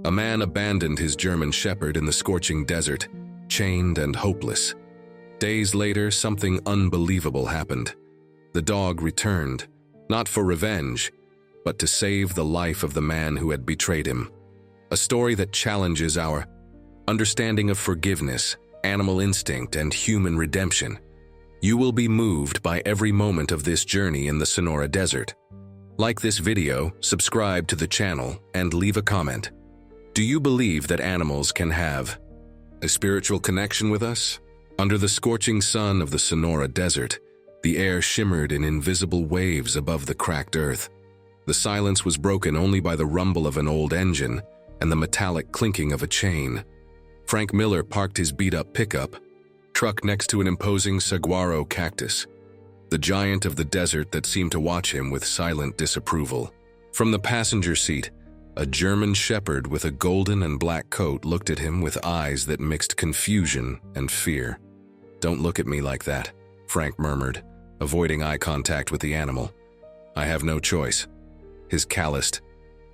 A man abandoned his German shepherd in the scorching desert, chained and hopeless. Days later, something unbelievable happened. The dog returned, not for revenge, but to save the life of the man who had betrayed him. A story that challenges our understanding of forgiveness, animal instinct, and human redemption. You will be moved by every moment of this journey in the Sonora Desert. Like this video, subscribe to the channel, and leave a comment. Do you believe that animals can have a spiritual connection with us? Under the scorching sun of the Sonora Desert, the air shimmered in invisible waves above the cracked earth. The silence was broken only by the rumble of an old engine and the metallic clinking of a chain. Frank Miller parked his beat-up pickup truck next to an imposing saguaro cactus, the giant of the desert that seemed to watch him with silent disapproval. From the passenger seat, a German shepherd with a golden and black coat looked at him with eyes that mixed confusion and fear. "Don't look at me like that," Frank murmured, avoiding eye contact with the animal. "I have no choice." His calloused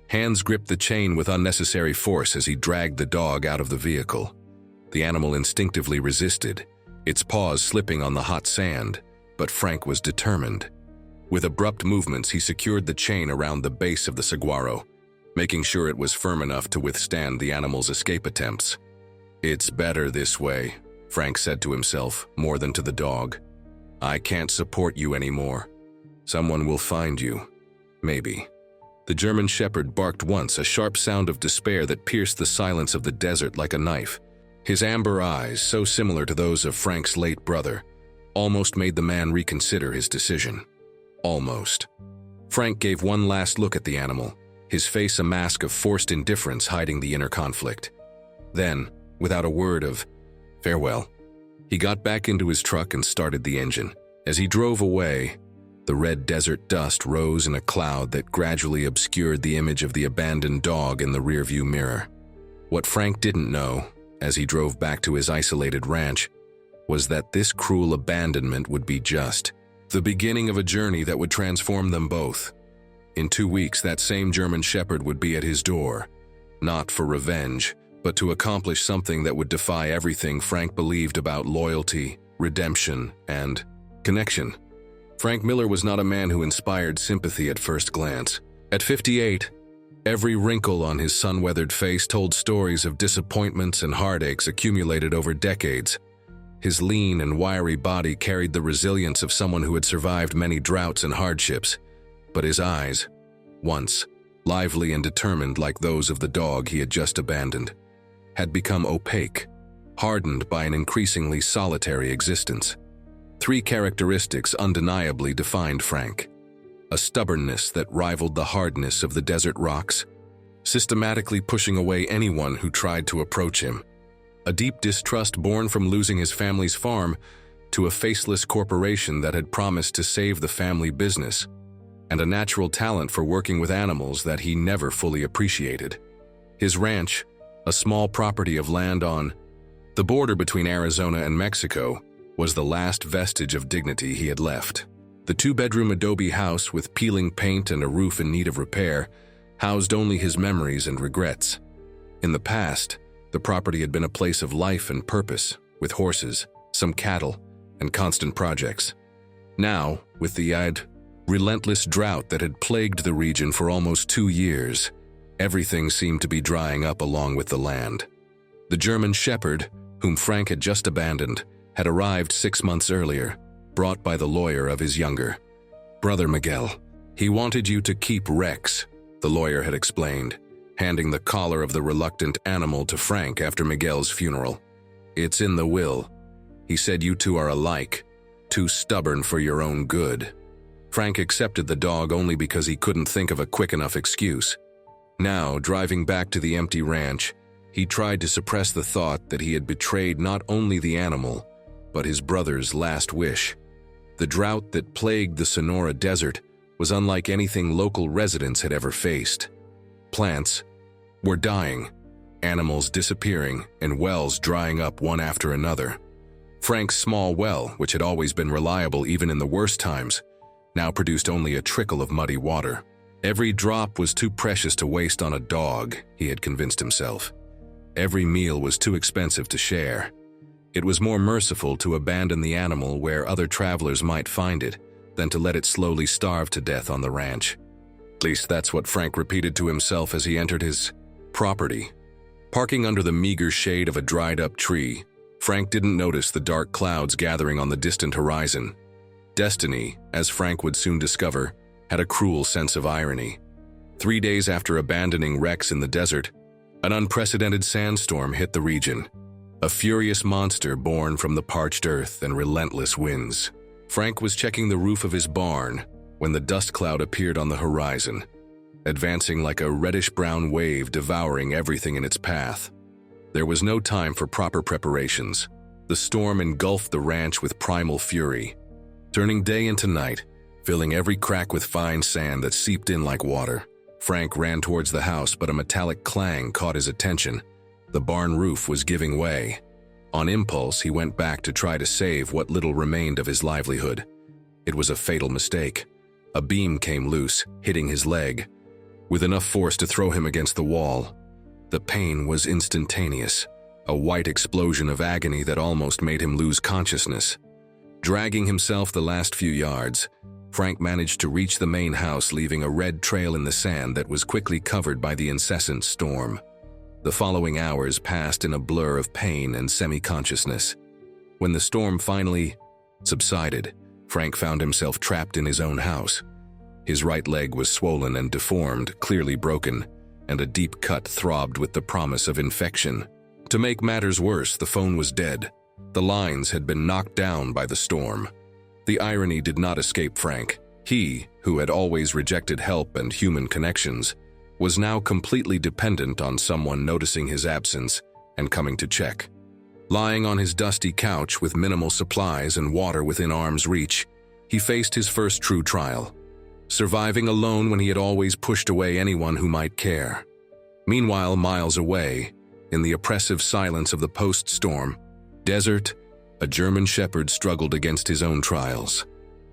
hands gripped the chain with unnecessary force as he dragged the dog out of the vehicle. The animal instinctively resisted, its paws slipping on the hot sand, but Frank was determined. With abrupt movements, he secured the chain around the base of the saguaro, making sure it was firm enough to withstand the animal's escape attempts. "It's better this way," Frank said to himself, more than to the dog. "I can't support you anymore. Someone will find you. Maybe." The German shepherd barked once, a sharp sound of despair that pierced the silence of the desert like a knife. His amber eyes, so similar to those of Frank's late brother, almost made the man reconsider his decision. Almost. Frank gave one last look at the animal, his face a mask of forced indifference hiding the inner conflict. Then, without a word of farewell, he got back into his truck and started the engine. As he drove away, the red desert dust rose in a cloud that gradually obscured the image of the abandoned dog in the rearview mirror. What Frank didn't know, as he drove back to his isolated ranch, was that this cruel abandonment would be just the beginning of a journey that would transform them both. In 2 weeks, that same German shepherd would be at his door, not for revenge, but to accomplish something that would defy everything Frank believed about loyalty, redemption, and connection. Frank Miller was not a man who inspired sympathy at first glance. At 58, every wrinkle on his sun-weathered face told stories of disappointments and heartaches accumulated over decades. His lean and wiry body carried the resilience of someone who had survived many droughts and hardships, but his eyes, once lively and determined like those of the dog he had just abandoned, had become opaque, hardened by an increasingly solitary existence. 3 characteristics undeniably defined Frank: a stubbornness that rivaled the hardness of the desert rocks, systematically pushing away anyone who tried to approach him; a deep distrust born from losing his family's farm to a faceless corporation that had promised to save the family business; and a natural talent for working with animals that he never fully appreciated. His ranch, a small property of land on the border between Arizona and Mexico, was the last vestige of dignity he had left. The 2-bedroom adobe house with peeling paint and a roof in need of repair housed only his memories and regrets. In the past, the property had been a place of life and purpose, with horses, some cattle, and constant projects. Now, with the relentless drought that had plagued the region for almost 2 years, everything seemed to be drying up along with the land. The German shepherd, whom Frank had just abandoned, had arrived 6 months earlier, brought by the lawyer of his younger brother Miguel. "He wanted you to keep Rex," the lawyer had explained, handing the collar of the reluctant animal to Frank after Miguel's funeral. "It's in the will. He said you two are alike, too stubborn for your own good." Frank accepted the dog only because he couldn't think of a quick enough excuse. Now, driving back to the empty ranch, he tried to suppress the thought that he had betrayed not only the animal, but his brother's last wish. The drought that plagued the Sonora Desert was unlike anything local residents had ever faced. Plants were dying, animals disappearing, and wells drying up one after another. Frank's small well, which had always been reliable even in the worst times, now produced only a trickle of muddy water. Every drop was too precious to waste on a dog, he had convinced himself. Every meal was too expensive to share. It was more merciful to abandon the animal where other travelers might find it than to let it slowly starve to death on the ranch. At least that's what Frank repeated to himself as he entered his property. Parking under the meager shade of a dried-up tree, Frank didn't notice the dark clouds gathering on the distant horizon. Destiny, as Frank would soon discover, had a cruel sense of irony. 3 days after abandoning Rex in the desert, an unprecedented sandstorm hit the region, a furious monster born from the parched earth and relentless winds. Frank was checking the roof of his barn when the dust cloud appeared on the horizon, advancing like a reddish-brown wave devouring everything in its path. There was no time for proper preparations. The storm engulfed the ranch with primal fury, turning day into night, filling every crack with fine sand that seeped in like water. Frank ran towards the house, but a metallic clang caught his attention. The barn roof was giving way. On impulse, he went back to try to save what little remained of his livelihood. It was a fatal mistake. A beam came loose, hitting his leg, with enough force to throw him against the wall. The pain was instantaneous, a white explosion of agony that almost made him lose consciousness. Dragging himself the last few yards, Frank managed to reach the main house, leaving a red trail in the sand that was quickly covered by the incessant storm. The following hours passed in a blur of pain and semi-consciousness. When the storm finally subsided, Frank found himself trapped in his own house. His right leg was swollen and deformed, clearly broken, and a deep cut throbbed with the promise of infection. To make matters worse, the phone was dead. The lines had been knocked down by the storm. The irony did not escape Frank. He, who had always rejected help and human connections, was now completely dependent on someone noticing his absence and coming to check. Lying on his dusty couch with minimal supplies and water within arm's reach, he faced his first true trial, surviving alone when he had always pushed away anyone who might care. Meanwhile, miles away, in the oppressive silence of the post-storm desert, a German shepherd struggled against his own trials.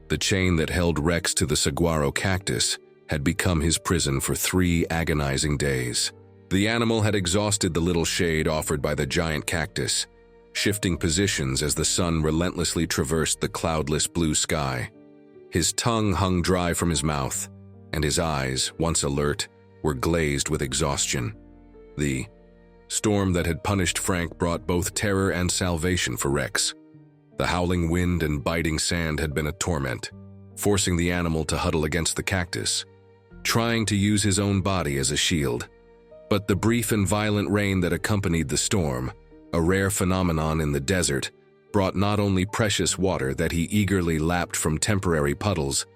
The chain that held Rex to the saguaro cactus had become his prison for 3 agonizing days. The animal had exhausted the little shade offered by the giant cactus, shifting positions as the sun relentlessly traversed the cloudless blue sky. His tongue hung dry from his mouth, and his eyes, once alert, were glazed with exhaustion. The storm that had punished Frank brought both terror and salvation for Rex. The howling wind and biting sand had been a torment, forcing the animal to huddle against the cactus, trying to use his own body as a shield. But the brief and violent rain that accompanied the storm, a rare phenomenon in the desert, brought not only precious water that he eagerly lapped from temporary puddles,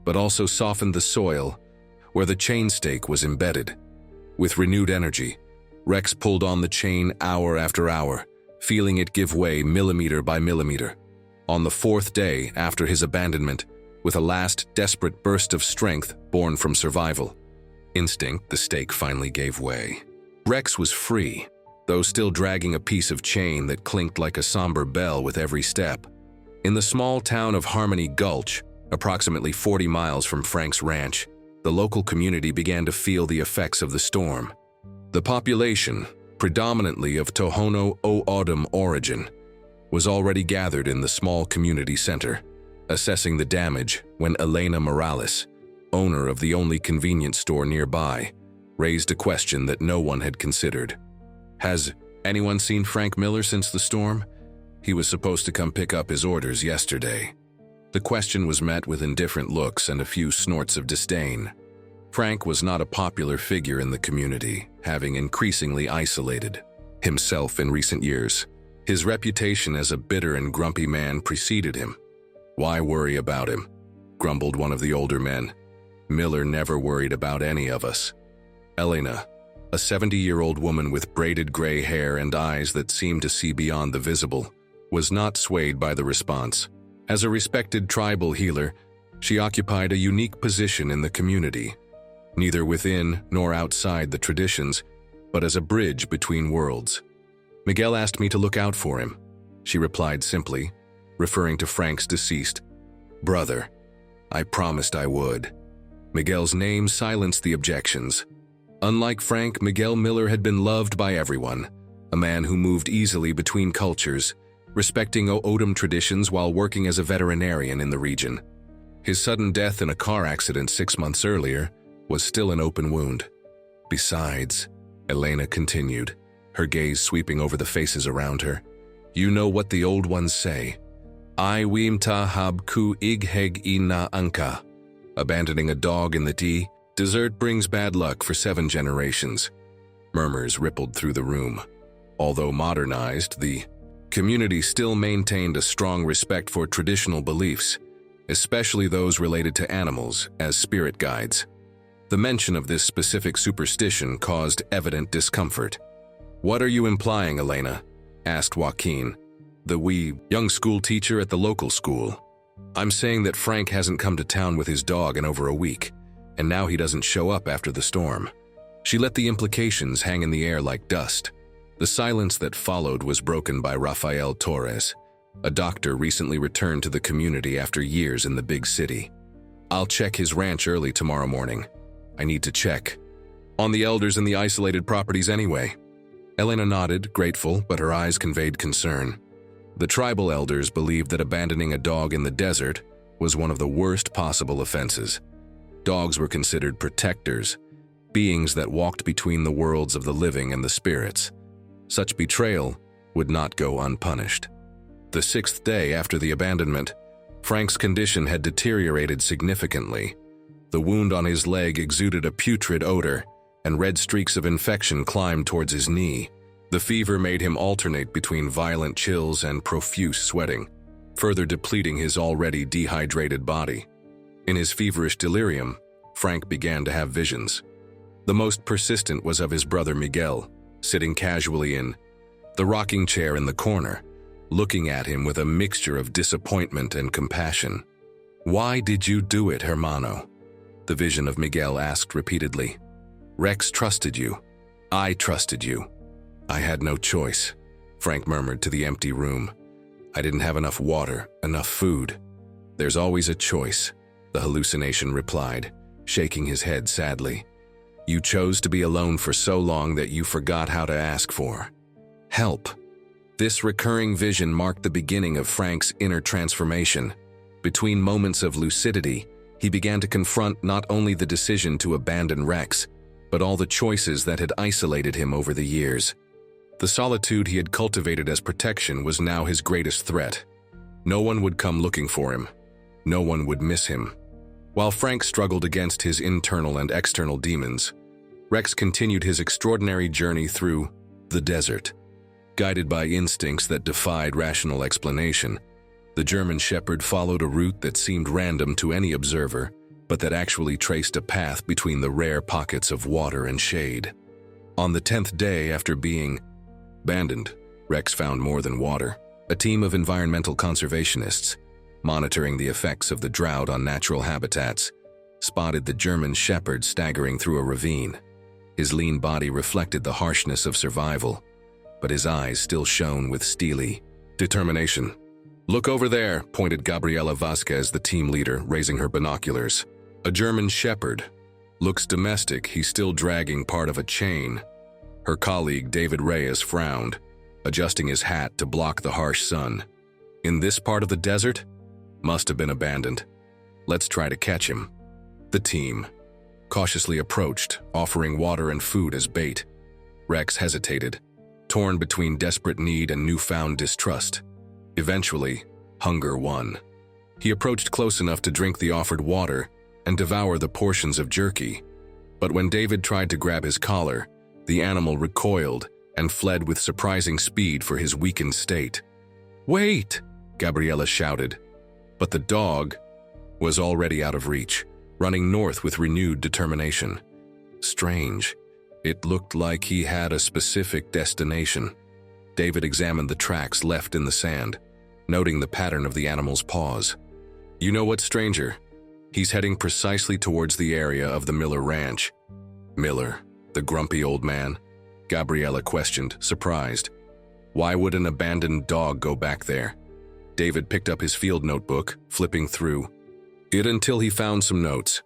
but also softened the soil where the chain stake was embedded. With renewed energy, Rex pulled on the chain hour after hour, feeling it give way millimeter by millimeter. On the 4th day after his abandonment, with a last desperate burst of strength born from survival instinct, the stake finally gave way. Rex was free, though still dragging a piece of chain that clinked like a somber bell with every step. In the small town of Harmony Gulch, approximately 40 miles from Frank's ranch, the local community began to feel the effects of the storm. The population, predominantly of Tohono O'odham origin, was already gathered in the small community center, assessing the damage when Elena Morales, owner of the only convenience store nearby, raised a question that no one had considered. "Has anyone seen Frank Miller since the storm? He was supposed to come pick up his orders yesterday." The question was met with indifferent looks and a few snorts of disdain. Frank was not a popular figure in the community, having increasingly isolated himself in recent years. His reputation as a bitter and grumpy man preceded him. "Why worry about him?" grumbled one of the older men. "Miller never worried about any of us." Elena, a 70-year-old woman with braided gray hair and eyes that seemed to see beyond the visible, was not swayed by the response. As a respected tribal healer, she occupied a unique position in the community, neither within nor outside the traditions, but as a bridge between worlds. "Miguel asked me to look out for him," she replied simply, referring to Frank's deceased brother. "I promised I would." Miguel's name silenced the objections. Unlike Frank, Miguel Miller had been loved by everyone, a man who moved easily between cultures, respecting O'odham traditions while working as a veterinarian in the region. His sudden death in a car accident 6 months earlier was still an open wound. Besides, Elena continued, her gaze sweeping over the faces around her, you know what the old ones say. I wim ta hab ku igheg ina anka. Abandoning a dog in the desert brings bad luck for 7 generations. Murmurs rippled through the room. Although modernized, the community still maintained a strong respect for traditional beliefs, especially those related to animals as spirit guides. The mention of this specific superstition caused evident discomfort. What are you implying, Elena? Asked Joaquin, the young school teacher at the local school. I'm saying that Frank hasn't come to town with his dog in over a week, and now he doesn't show up after the storm. She let the implications hang in the air like dust. The silence that followed was broken by Rafael Torres, a doctor recently returned to the community after years in the big city. I'll check his ranch early tomorrow morning. I need to check on the elders and the isolated properties anyway. Elena nodded, grateful, but her eyes conveyed concern. The tribal elders believed that abandoning a dog in the desert was one of the worst possible offenses. Dogs were considered protectors, beings that walked between the worlds of the living and the spirits. Such betrayal would not go unpunished. The 6th day after the abandonment, Frank's condition had deteriorated significantly. The wound on his leg exuded a putrid odor, and red streaks of infection climbed towards his knee. The fever made him alternate between violent chills and profuse sweating, further depleting his already dehydrated body. In his feverish delirium, Frank began to have visions. The most persistent was of his brother Miguel, sitting casually in the rocking chair in the corner, looking at him with a mixture of disappointment and compassion. Why did you do it, hermano? The vision of Miguel asked repeatedly. Rex trusted you. I trusted you. I had no choice, Frank murmured to the empty room. I didn't have enough water, enough food. There's always a choice, the hallucination replied, shaking his head sadly. You chose to be alone for so long that you forgot how to ask for help. This recurring vision marked the beginning of Frank's inner transformation. Between moments of lucidity, he began to confront not only the decision to abandon Rex, but all the choices that had isolated him over the years. The solitude he had cultivated as protection was now his greatest threat. No one would come looking for him. No one would miss him. While Frank struggled against his internal and external demons, Rex continued his extraordinary journey through the desert. Guided by instincts that defied rational explanation, the German Shepherd followed a route that seemed random to any observer, but that actually traced a path between the rare pockets of water and shade. On the 10th day after being abandoned, Rex found more than water. A team of environmental conservationists, monitoring the effects of the drought on natural habitats, spotted the German Shepherd staggering through a ravine. His lean body reflected the harshness of survival, but his eyes still shone with steely determination. Look over there, pointed Gabriela Vasquez, the team leader, raising her binoculars. A German Shepherd. Looks domestic, he's still dragging part of a chain. Her colleague, David Reyes, frowned, adjusting his hat to block the harsh sun. In this part of the desert? Must have been abandoned. Let's try to catch him. The team cautiously approached, offering water and food as bait. Rex hesitated, torn between desperate need and newfound distrust. Eventually, hunger won. He approached close enough to drink the offered water and devour the portions of jerky. But when David tried to grab his collar, the animal recoiled and fled with surprising speed for his weakened state. Wait! Gabriela shouted. But the dog was already out of reach, running north with renewed determination. Strange. It looked like he had a specific destination. David examined the tracks left in the sand, noting the pattern of the animal's paws. You know what's stranger? He's heading precisely towards the area of the Miller Ranch. Miller, the grumpy old man? Gabriela questioned, surprised. Why would an abandoned dog go back there? David picked up his field notebook, flipping through it until he found some notes.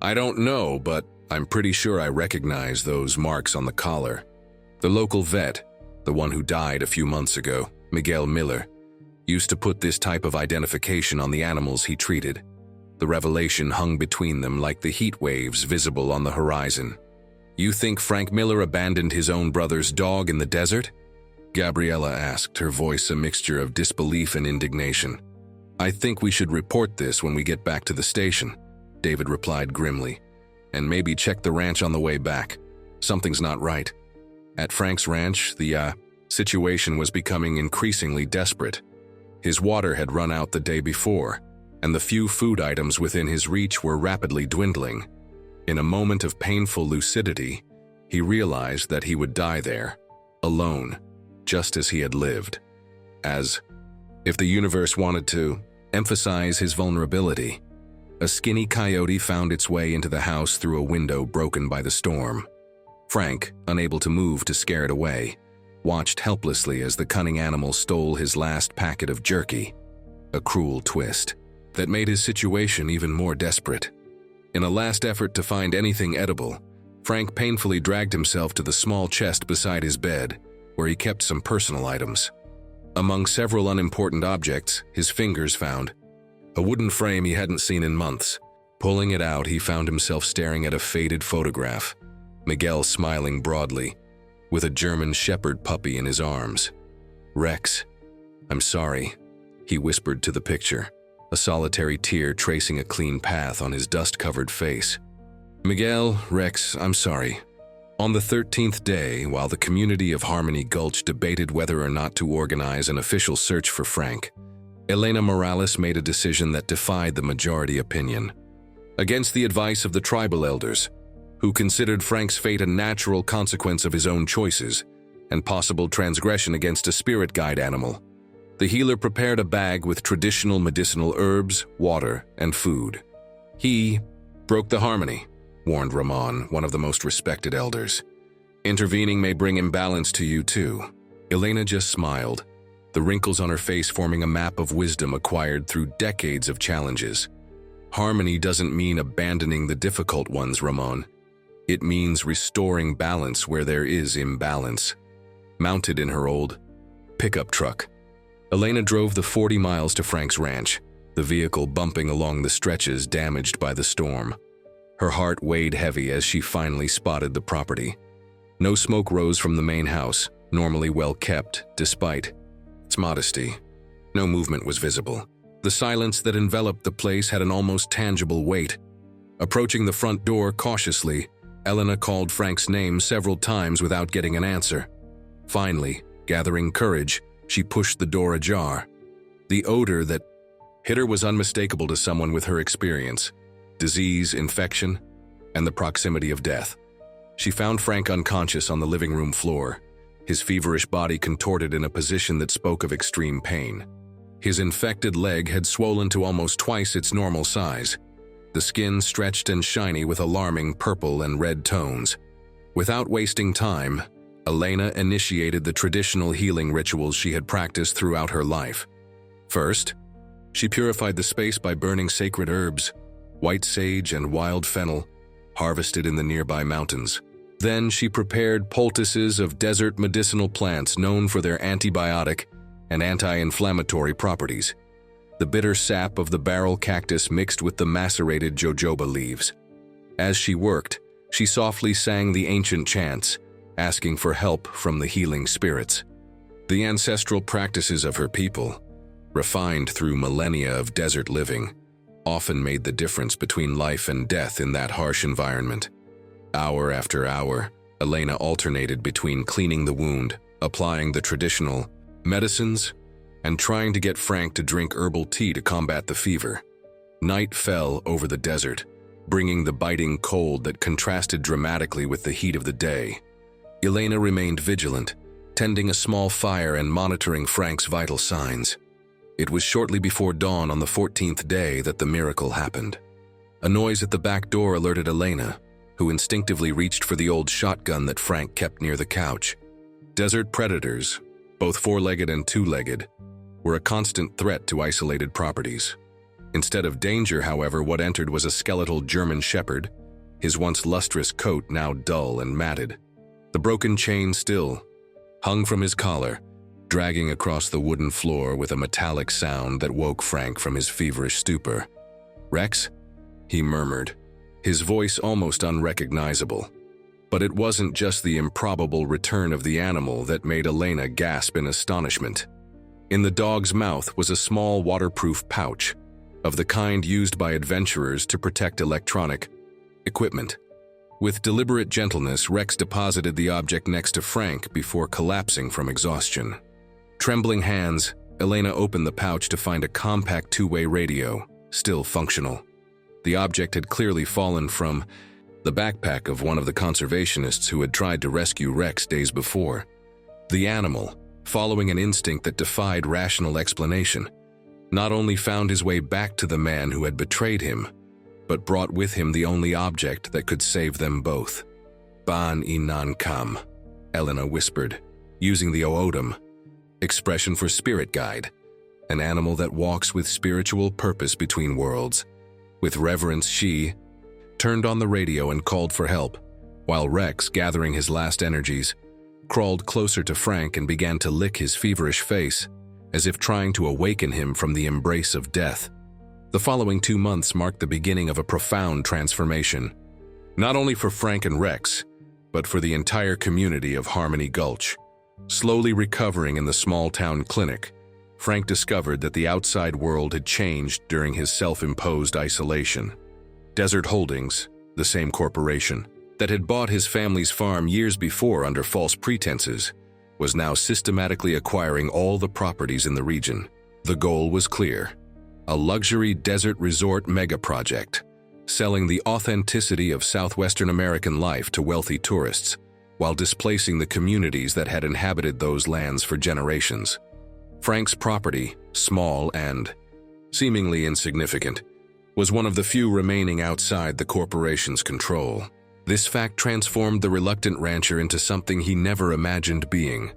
I don't know, but I'm pretty sure I recognize those marks on the collar. The local vet, the one who died a few months ago, Miguel Miller, used to put this type of identification on the animals he treated. The revelation hung between them like the heat waves visible on the horizon. You think Frank Miller abandoned his own brother's dog in the desert? Gabriella asked, her voice a mixture of disbelief and indignation. I think we should report this when we get back to the station, David replied grimly. And maybe check the ranch on the way back. Something's not right. At Frank's ranch, the situation was becoming increasingly desperate. His water had run out the day before, and the few food items within his reach were rapidly dwindling. In a moment of painful lucidity, he realized that he would die there, alone, just as he had lived. As if the universe wanted to emphasize his vulnerability, a skinny coyote found its way into the house through a window broken by the storm. Frank, unable to move to scare it away, watched helplessly as the cunning animal stole his last packet of jerky, a cruel twist that made his situation even more desperate. In a last effort to find anything edible, Frank painfully dragged himself to the small chest beside his bed, where he kept some personal items. Among several unimportant objects, his fingers found a wooden frame he hadn't seen in months. Pulling it out, he found himself staring at a faded photograph, Miguel smiling broadly, with a German shepherd puppy in his arms. Rex, I'm sorry, he whispered to the picture, a solitary tear tracing a clean path on his dust-covered face. Miguel, Rex, I'm sorry. On the 13th day, while the community of Harmony Gulch debated whether or not to organize an official search for Frank, Elena Morales made a decision that defied the majority opinion. Against the advice of the tribal elders, who considered Frank's fate a natural consequence of his own choices and possible transgression against a spirit guide animal, the healer prepared a bag with traditional medicinal herbs, water, and food. He broke the harmony, warned Ramon, one of the most respected elders. Intervening may bring imbalance to you too. Elena just smiled, the wrinkles on her face forming a map of wisdom acquired through decades of challenges. Harmony doesn't mean abandoning the difficult ones, Ramon. It means restoring balance where there is imbalance. Mounted in her old pickup truck, Elena drove the 40 miles to Frank's ranch, the vehicle bumping along the stretches damaged by the storm. Her heart weighed heavy as she finally spotted the property. No smoke rose from the main house, normally well kept, despite its modesty. No movement was visible. The silence that enveloped the place had an almost tangible weight. Approaching the front door cautiously, Elena called Frank's name several times without getting an answer. Finally, gathering courage, she pushed the door ajar. The odor that hit her was unmistakable to someone with her experience: disease, infection, and the proximity of death. She found Frank unconscious on the living room floor, his feverish body contorted in a position that spoke of extreme pain. His infected leg had swollen to almost twice its normal size, the skin stretched and shiny with alarming purple and red tones. Without wasting time, Elena initiated the traditional healing rituals she had practiced throughout her life. First, she purified the space by burning sacred herbs, white sage and wild fennel, harvested in the nearby mountains. Then she prepared poultices of desert medicinal plants known for their antibiotic and anti-inflammatory properties. The bitter sap of the barrel cactus mixed with the macerated jojoba leaves. As she worked, she softly sang the ancient chants, asking for help from the healing spirits. The ancestral practices of her people, refined through millennia of desert living, often made the difference between life and death in that harsh environment. Hour after hour, Elena alternated between cleaning the wound, applying the traditional medicines, and trying to get Frank to drink herbal tea to combat the fever. Night fell over the desert, bringing the biting cold that contrasted dramatically with the heat of the day. Elena remained vigilant, tending a small fire and monitoring Frank's vital signs. It was shortly before dawn on the 14th day that the miracle happened. A noise at the back door alerted Elena, who instinctively reached for the old shotgun that Frank kept near the couch. Desert predators, both four-legged and two-legged, were a constant threat to isolated properties. Instead of danger, however, what entered was a skeletal German shepherd, his once lustrous coat now dull and matted. The broken chain still hung from his collar, dragging across the wooden floor with a metallic sound that woke Frank from his feverish stupor. "Rex?" he murmured, his voice almost unrecognizable. But it wasn't just the improbable return of the animal that made Elena gasp in astonishment. In the dog's mouth was a small waterproof pouch, of the kind used by adventurers to protect electronic equipment. With deliberate gentleness, Rex deposited the object next to Frank before collapsing from exhaustion. Trembling hands, Elena opened the pouch to find a compact two-way radio, still functional. The object had clearly fallen from the backpack of one of the conservationists who had tried to rescue Rex days before. The animal, following an instinct that defied rational explanation, not only found his way back to the man who had betrayed him, but brought with him the only object that could save them both. "Ban inan kam," Elena whispered, using the Oodum expression for spirit guide, an animal that walks with spiritual purpose between worlds. With reverence, she turned on the radio and called for help, while Rex, gathering his last energies, crawled closer to Frank and began to lick his feverish face, as if trying to awaken him from the embrace of death. The following 2 months marked the beginning of a profound transformation, not only for Frank and Rex, but for the entire community of Harmony Gulch. Slowly recovering in the small-town clinic, Frank discovered that the outside world had changed during his self-imposed isolation. Desert Holdings, the same corporation that had bought his family's farm years before under false pretenses, was now systematically acquiring all the properties in the region. The goal was clear: a luxury desert resort mega-project, selling the authenticity of Southwestern American life to wealthy tourists, while displacing the communities that had inhabited those lands for generations. Frank's property, small and seemingly insignificant, was one of the few remaining outside the corporation's control. This fact transformed the reluctant rancher into something he never imagined being: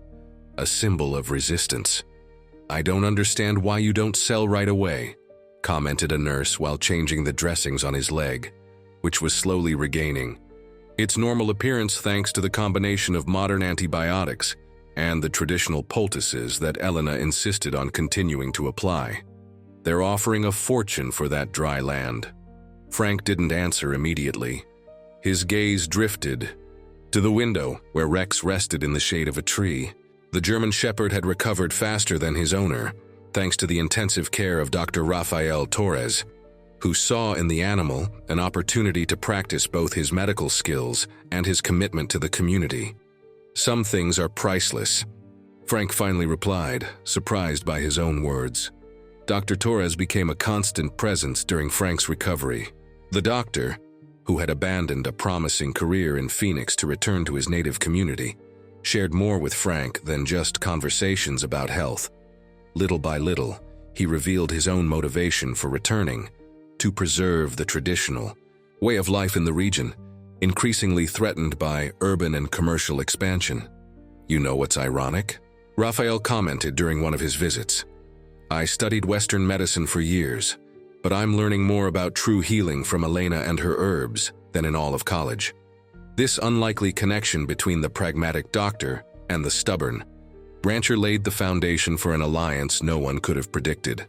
a symbol of resistance. "I don't understand why you don't sell right away," commented a nurse while changing the dressings on his leg, which was slowly regaining its normal appearance thanks to the combination of modern antibiotics and the traditional poultices that Elena insisted on continuing to apply. "They're offering a fortune for that dry land." Frank didn't answer immediately. His gaze drifted to the window where Rex rested in the shade of a tree. The German shepherd had recovered faster than his owner, thanks to the intensive care of Dr. Rafael Torres, who saw in the animal an opportunity to practice both his medical skills and his commitment to the community. "Some things are priceless," Frank finally replied, surprised by his own words. Dr. Torres became a constant presence during Frank's recovery. The doctor, who had abandoned a promising career in Phoenix to return to his native community, shared more with Frank than just conversations about health. Little by little, he revealed his own motivation for returning: to preserve the traditional way of life in the region, increasingly threatened by urban and commercial expansion. "You know what's ironic?" Raphael commented during one of his visits. "I studied Western medicine for years, but I'm learning more about true healing from Elena and her herbs than in all of college." This unlikely connection between the pragmatic doctor and the stubborn rancher laid the foundation for an alliance no one could have predicted.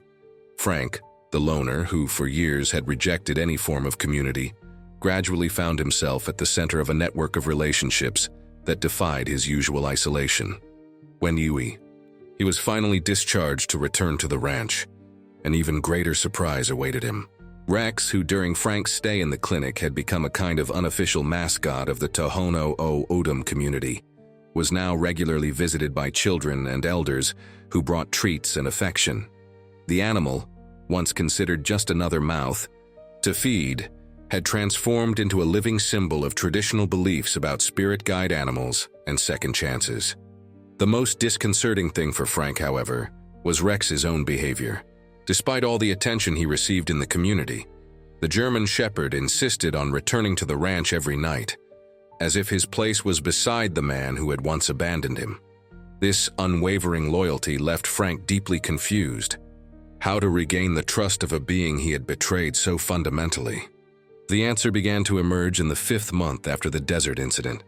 Frank, the loner who for years had rejected any form of community, gradually found himself at the center of a network of relationships that defied his usual isolation. When he was finally discharged to return to the ranch, an even greater surprise awaited him. Rex, who during Frank's stay in the clinic had become a kind of unofficial mascot of the Tohono O'odham community, was now regularly visited by children and elders who brought treats and affection. The animal, once considered just another mouth to feed, had transformed into a living symbol of traditional beliefs about spirit guide animals and second chances. The most disconcerting thing for Frank, however, was Rex's own behavior. Despite all the attention he received in the community, the German shepherd insisted on returning to the ranch every night, as if his place was beside the man who had once abandoned him. This unwavering loyalty left Frank deeply confused. How to regain the trust of a being he had betrayed so fundamentally? The answer began to emerge in the 5th month after the desert incident.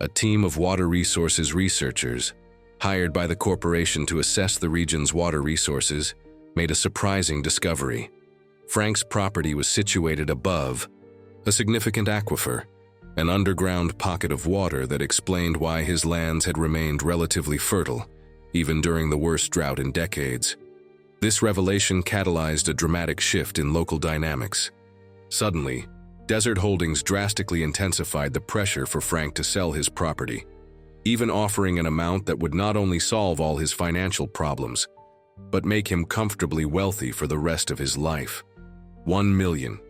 A team of water resources researchers, hired by the corporation to assess the region's water resources, made a surprising discovery. Frank's property was situated above a significant aquifer, an underground pocket of water that explained why his lands had remained relatively fertile, even during the worst drought in decades. This revelation catalyzed a dramatic shift in local dynamics. Suddenly, Desert Holdings drastically intensified the pressure for Frank to sell his property, even offering an amount that would not only solve all his financial problems, but make him comfortably wealthy for the rest of his life. $1 million,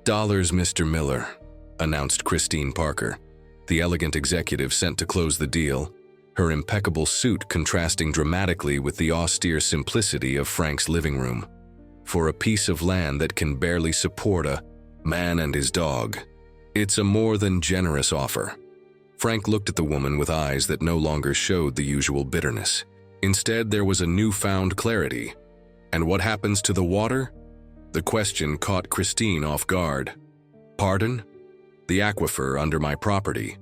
Mr. Miller, announced Christine Parker, the elegant executive sent to close the deal, her impeccable suit contrasting dramatically with the austere simplicity of Frank's living room. For a piece of land that can barely support a man and his dog, it's a more than generous offer. Frank looked at the woman with eyes that no longer showed the usual bitterness. Instead, there was a newfound clarity. And what happens to the water? The question caught Christine off guard. Pardon? The aquifer under my property.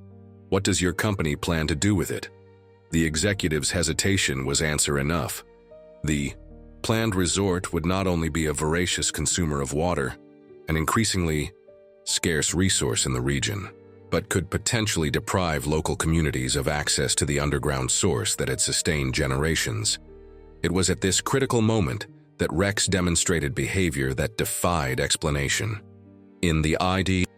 What does your company plan to do with it? The executive's hesitation was answer enough. The planned resort would not only be a voracious consumer of water, an increasingly scarce resource in the region, but could potentially deprive local communities of access to the underground source that had sustained generations. It was at this critical moment that Rex demonstrated behavior that defied explanation. In the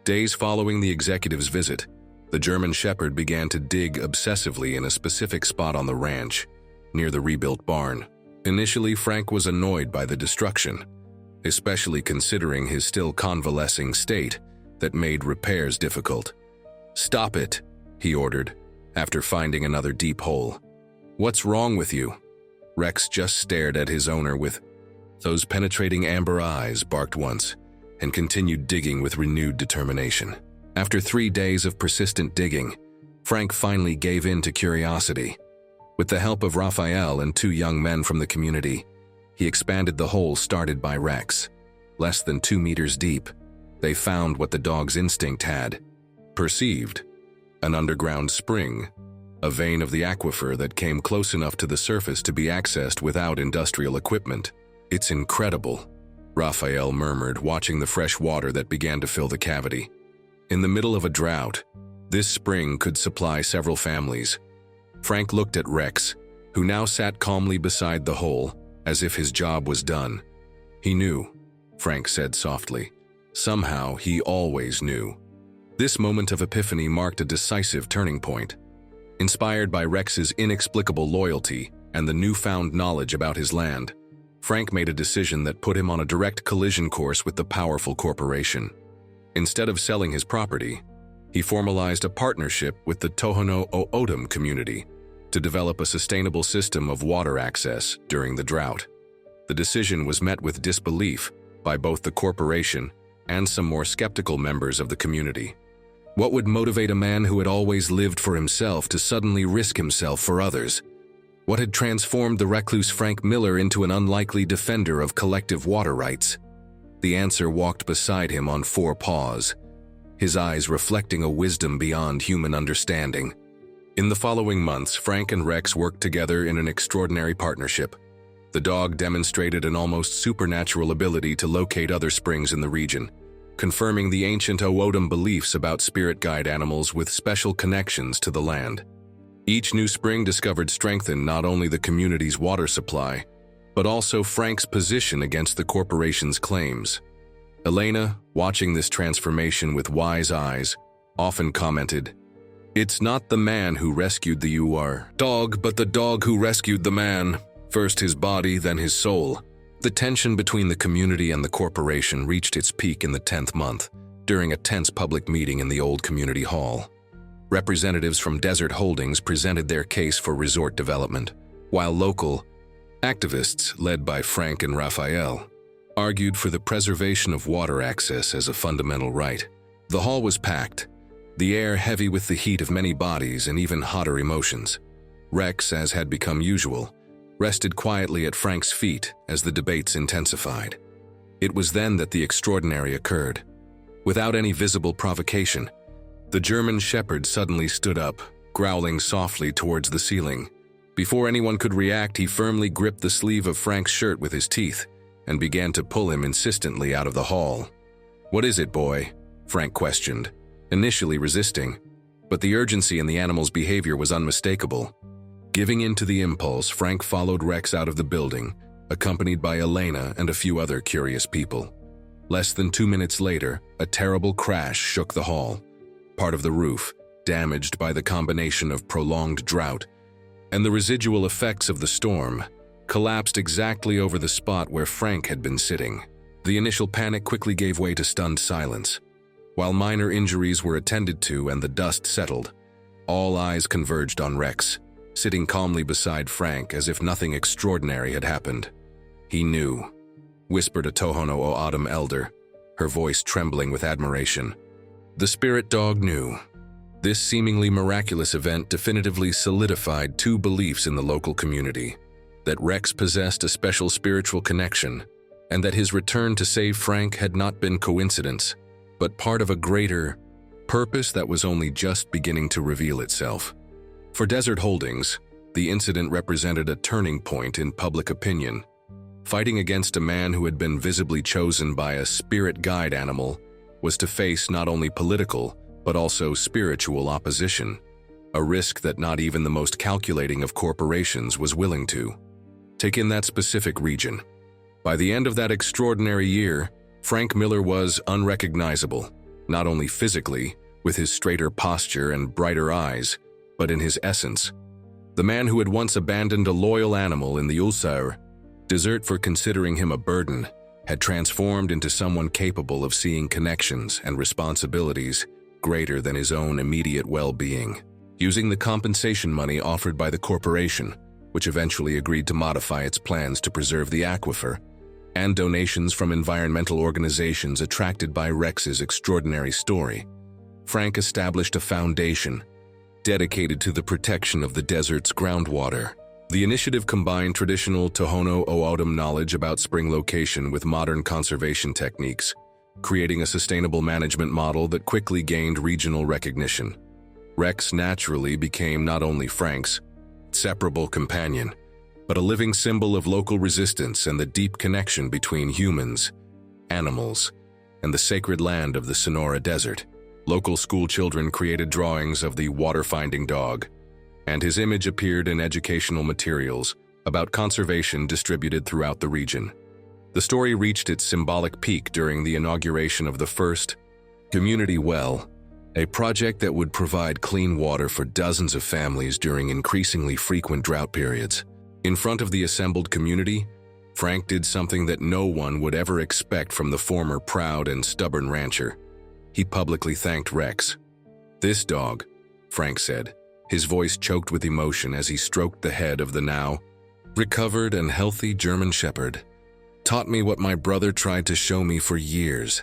days following the executive's visit, the German Shepherd began to dig obsessively in a specific spot on the ranch, near the rebuilt barn. Initially, Frank was annoyed by the destruction, especially considering his still convalescing state that made repairs difficult. "Stop it," he ordered, after finding another deep hole. "What's wrong with you?" Rex just stared at his owner with those penetrating amber eyes, barked once, and continued digging with renewed determination. After 3 days of persistent digging, Frank finally gave in to curiosity. With the help of Raphael and 2 young men from the community, he expanded the hole started by Rex. Less than 2 meters deep, they found what the dog's instinct had perceived: an underground spring, a vein of the aquifer that came close enough to the surface to be accessed without industrial equipment. "It's incredible," Raphael murmured, watching the fresh water that began to fill the cavity. In the middle of a drought, this spring could supply several families. Frank looked at Rex, who now sat calmly beside the hole, as if his job was done. "He knew," Frank said softly. Somehow, he always knew. This moment of epiphany marked a decisive turning point. Inspired by Rex's inexplicable loyalty and the newfound knowledge about his land, Frank made a decision that put him on a direct collision course with the powerful corporation. Instead of selling his property, he formalized a partnership with the Tohono O'odham community to develop a sustainable system of water access during the drought. The decision was met with disbelief by both the corporation and some more skeptical members of the community. What would motivate a man who had always lived for himself to suddenly risk himself for others? What had transformed the recluse Frank Miller into an unlikely defender of collective water rights? The answer walked beside him on 4 paws, his eyes reflecting a wisdom beyond human understanding. In the following months, Frank and Rex worked together in an extraordinary partnership. The dog demonstrated an almost supernatural ability to locate other springs in the region, confirming the ancient O'odham beliefs about spirit guide animals with special connections to the land. Each new spring discovered strengthened not only the community's water supply, but also Frank's position against the corporation's claims. Elena, watching this transformation with wise eyes, often commented, "It's not the man who rescued the dog, but the dog who rescued the man. First his body, then his soul." The tension between the community and the corporation reached its peak in the 10th month, during a tense public meeting in the old community hall. Representatives from Desert Holdings presented their case for resort development, while local activists, led by Frank and Raphael, argued for the preservation of water access as a fundamental right. The hall was packed, the air heavy with the heat of many bodies and even hotter emotions. Rex, as had become usual, rested quietly at Frank's feet as the debates intensified. It was then that the extraordinary occurred. Without any visible provocation, the German shepherd suddenly stood up, growling softly towards the ceiling. Before anyone could react, he firmly gripped the sleeve of Frank's shirt with his teeth and began to pull him insistently out of the hall. "What is it, boy?" Frank questioned, initially resisting, but the urgency in the animal's behavior was unmistakable. Giving in to the impulse, Frank followed Rex out of the building, accompanied by Elena and a few other curious people. Less than 2 minutes later, a terrible crash shook the hall. Part of the roof, damaged by the combination of prolonged drought and the residual effects of the storm, collapsed exactly over the spot where Frank had been sitting. The initial panic quickly gave way to stunned silence. While minor injuries were attended to and the dust settled, all eyes converged on Rex, sitting calmly beside Frank as if nothing extraordinary had happened. "He knew," whispered a Tohono O'odham elder, her voice trembling with admiration. The spirit dog knew. This seemingly miraculous event definitively solidified two beliefs in the local community: that Rex possessed a special spiritual connection, and that his return to save Frank had not been coincidence, but part of a greater purpose that was only just beginning to reveal itself. For Desert Holdings, the incident represented a turning point in public opinion. Fighting against a man who had been visibly chosen by a spirit guide animal was to face not only political, but also spiritual opposition, a risk that not even the most calculating of corporations was willing to take in that specific region. By the end of that extraordinary year, Frank Miller was unrecognizable, not only physically, with his straighter posture and brighter eyes, but in his essence. The man who had once abandoned a loyal animal in the Ulster desert for considering him a burden had transformed into someone capable of seeing connections and responsibilities greater than his own immediate well-being. Using the compensation money offered by the corporation, which eventually agreed to modify its plans to preserve the aquifer, and donations from environmental organizations attracted by Rex's extraordinary story, Frank established a foundation dedicated to the protection of the desert's groundwater. The initiative combined traditional Tohono O'odham knowledge about spring location with modern conservation techniques, creating a sustainable management model that quickly gained regional recognition. Rex naturally became not only Frank's inseparable companion, but a living symbol of local resistance and the deep connection between humans, animals, and the sacred land of the Sonora Desert. Local school children created drawings of the water-finding dog, and his image appeared in educational materials about conservation distributed throughout the region. The story reached its symbolic peak during the inauguration of the first community well, a project that would provide clean water for dozens of families during increasingly frequent drought periods. In front of the assembled community, Frank did something that no one would ever expect from the former proud and stubborn rancher. He publicly thanked Rex. "This dog," Frank said, his voice choked with emotion as he stroked the head of the now recovered and healthy German shepherd, "taught me what my brother tried to show me for years,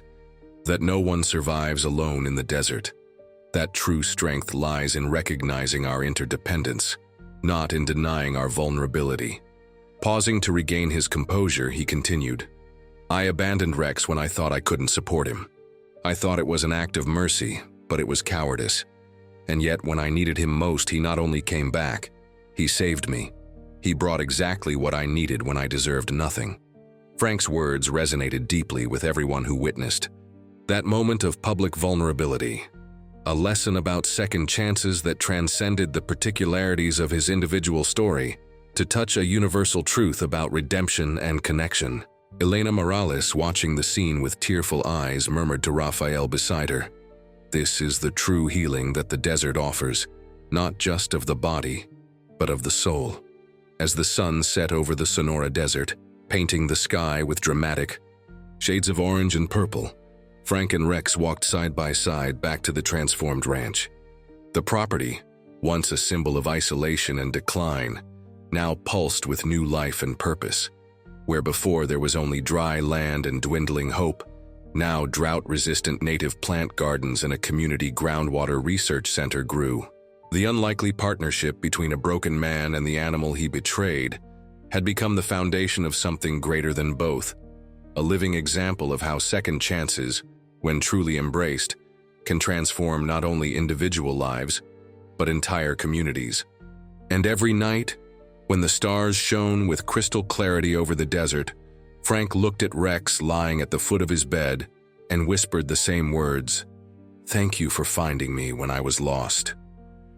that no one survives alone in the desert. That true strength lies in recognizing our interdependence, not in denying our vulnerability." Pausing to regain his composure, he continued, "I abandoned Rex when I thought I couldn't support him. I thought it was an act of mercy, but it was cowardice. And yet when I needed him most, he not only came back, he saved me. He brought exactly what I needed when I deserved nothing." Frank's words resonated deeply with everyone who witnessed that moment of public vulnerability, a lesson about second chances that transcended the particularities of his individual story to touch a universal truth about redemption and connection. Elena Morales, watching the scene with tearful eyes, murmured to Raphael beside her, "This is the true healing that the desert offers, not just of the body, but of the soul." As the sun set over the Sonora Desert, painting the sky with dramatic shades of orange and purple, Frank and Rex walked side by side back to the transformed ranch. The property, once a symbol of isolation and decline, now pulsed with new life and purpose. Where before there was only dry land and dwindling hope, now drought-resistant native plant gardens and a community groundwater research center grew. The unlikely partnership between a broken man and the animal he betrayed had become the foundation of something greater than both, a living example of how second chances, when truly embraced, can transform not only individual lives, but entire communities. And every night, when the stars shone with crystal clarity over the desert, Frank looked at Rex lying at the foot of his bed and whispered the same words, "Thank you for finding me when I was lost."